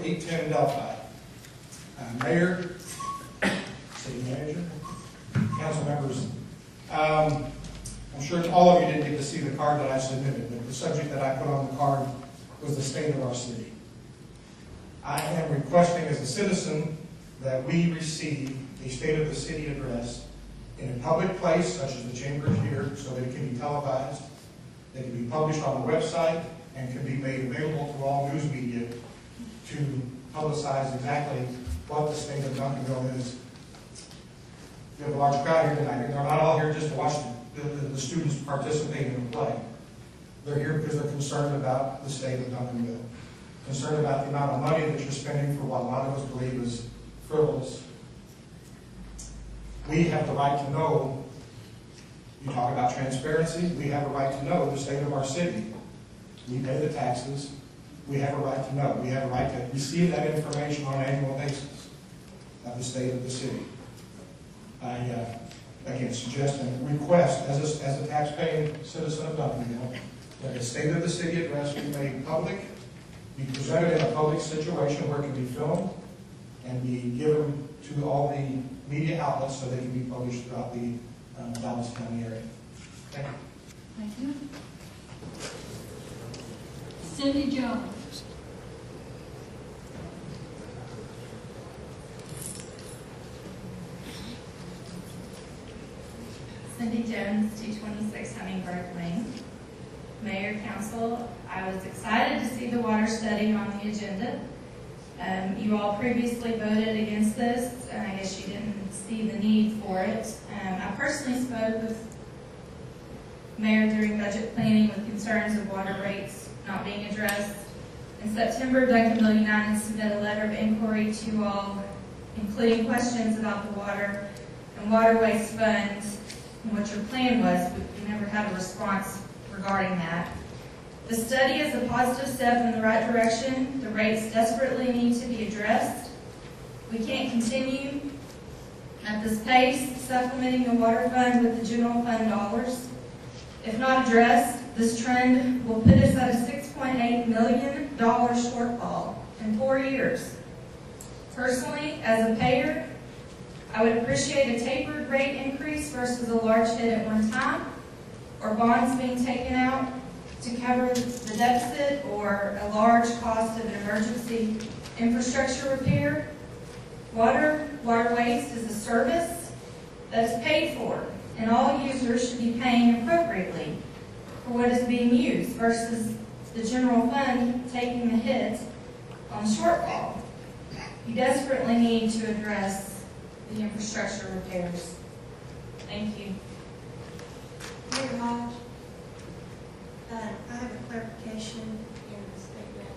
810 Delphi. Mayor, city manager, council members. I'm sure all of you didn't get to see the card that I submitted, but the subject that I put on the card was the state of our city. I am requesting as a citizen that we receive a state of the city address in a public place such as the chambers here, so that it can be televised, that can be published on the website, and can be made available to all news media to publicize exactly what the state of Duncanville is. We have a large crowd here tonight, and they're not all here just to watch the students participate in the play. They're here because they're concerned about the state of Duncanville, concerned about the amount of money that you're spending for what a lot of us believe is frivolous. We have the right to know. You talk about transparency. We have a right to know the state of our city. We pay the taxes. We have a right to know. We have a right to receive that information on an annual basis of the state of the city. I again suggest and request, as a tax-paying citizen of Duncanville, that the state of the city address be made public, be presented in a public situation where it can be filmed, and be given to all the media outlets so they can be published throughout the Dallas County area. Thank you. Thank you. Cindy Jones. Cindy Jones, 226 Hummingbird Lane. Mayor, Council, I was excited to see the water study on the agenda. You all previously voted against this, and I guess you didn't see the need for it. I personally spoke with Mayor during budget planning with concerns of water rates not being addressed. In September, Duncanville United submitted a letter of inquiry to you all, including questions about the water and waterways fund and what your plan was. We never had a response regarding that. The study is a positive step in the right direction. The rates desperately need to be addressed. We can't continue at this pace, supplementing the water fund with the general fund dollars. If not addressed, this trend will put us at a $6.8 million shortfall in 4 years. Personally, as a payer, I would appreciate a tapered rate increase versus a large hit at one time, or bonds being taken out to cover the deficit, or a large cost of an emergency infrastructure repair. Water waste is a service that is paid for, and all users should be paying appropriately for what is being used versus the general fund taking the hit on the shortfall. You desperately need to address the infrastructure repairs. Thank you. Mayor Hodge, I have a clarification in the statement.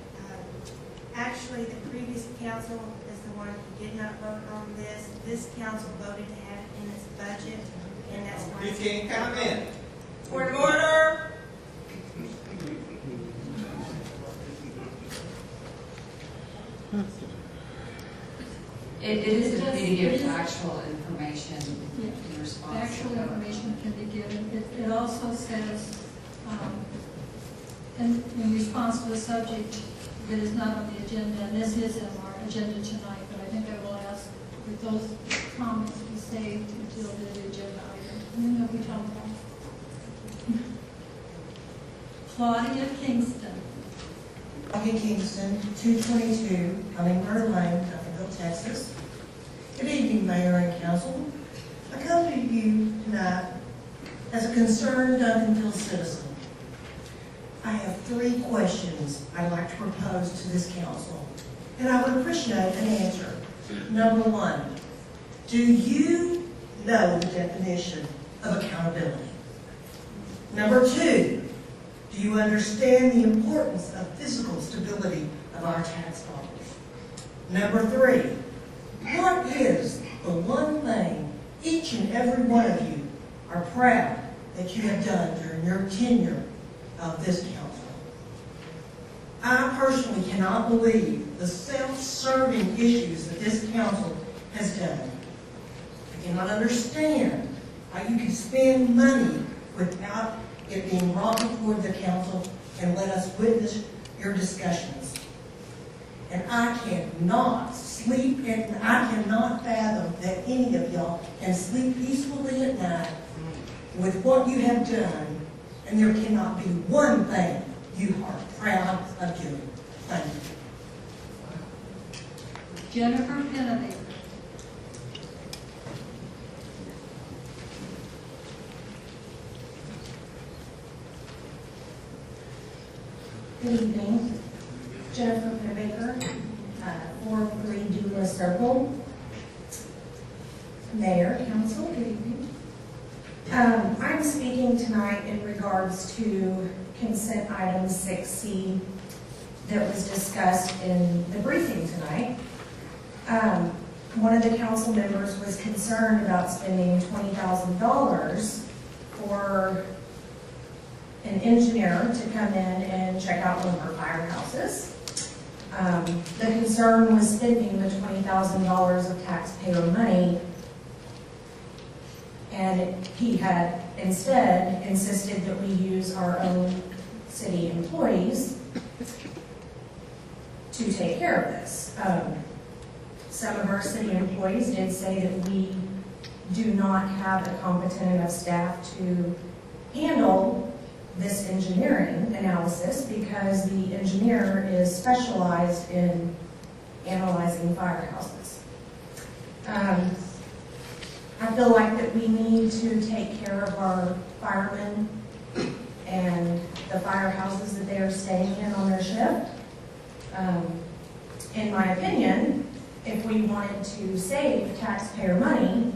Actually, the previous council is the one who did not vote on this. This council voted to have it in its budget, and that's why. You can't comment. Point of order. It is a way to give factual information in response. Actual information can be given. It also says, in response to a subject that is not on the agenda, and this is in our agenda tonight, but I think I will ask that those comments be saved until the agenda item. And then we talk about Claudia Kingston. Claudia Kingston, 222 Hummingbird Lane, Duncanville, Texas. Good evening, Mayor and Council. I come to you tonight as a concerned Duncanville citizen. I have 3 questions I'd like to propose to this council, and I would appreciate an answer. Number 1, do you know the definition of accountability? Number 2, do you understand the importance of physical stability of our tax dollars? Number 3, what is the one thing each and every one of you are proud that you have done during your tenure of this council? I personally cannot believe the self-serving issues that this council has done. I cannot understand how you can spend money without it being brought before the council and let us witness your discussions. And I cannot sleep, and I cannot fathom that any of y'all can sleep peacefully at night with what you have done, and there cannot be one thing you are proud of doing. Thank you. Jennifer Pennebaker. Good evening. Jennifer Pennebaker, 403 Dula Circle. Mayor, Council, good evening. I'm speaking tonight in regards to consent item 6C that was discussed in the briefing tonight. One of the council members was concerned about spending $20,000 for an engineer to come in and check out one of our firehouses. The concern was spending the $20,000 of taxpayer money, and he had instead insisted that we use our own city employees to take care of this. Some of our city employees did say that we do not have a competent enough staff to handle this engineering analysis because the engineer is specialized in analyzing firehouses. I feel like that we need to take care of our firemen and the firehouses that they are staying in on their shift. In my opinion, if we wanted to save taxpayer money,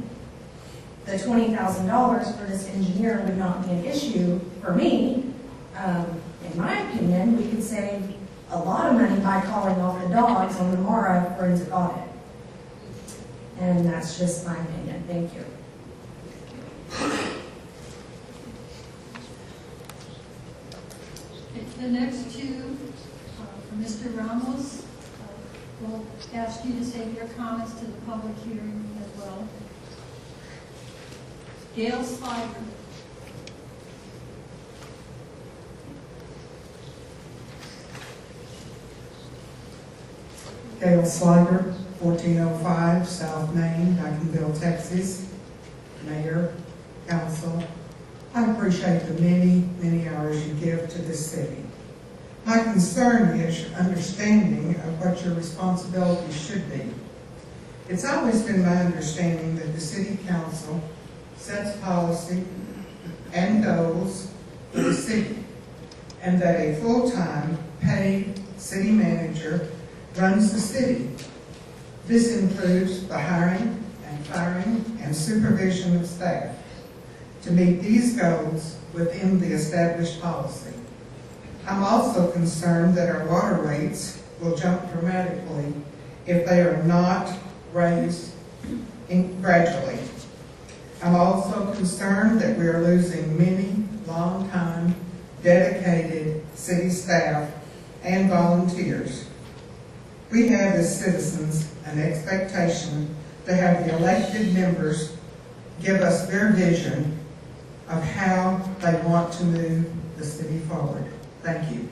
the $20,000 for this engineer would not be an issue for me. In my opinion, we could save a lot of money by calling off the dogs on the Mara forensic audit. And that's just my opinion. Thank you. The next two, for Mr. Ramos, we'll ask you to save your comments to the public hearing as well. Gail Slider. Gail Slider, 1405 South Main, Duncanville, Texas. Mayor, Council, I appreciate the many, many hours you give to this city. My concern is your understanding of what your responsibilities should be. It's always been my understanding that the City Council sets policy and goals for the city, and that a full-time, paid city manager runs the city. This includes the hiring and firing and supervision of staff to meet these goals within the established policy. I'm also concerned that our water rates will jump dramatically if they are not raised gradually. I'm also concerned that we are losing many long-time, dedicated city staff and volunteers. We have as citizens an expectation to have the elected members give us their vision of how they want to move the city forward. Thank you.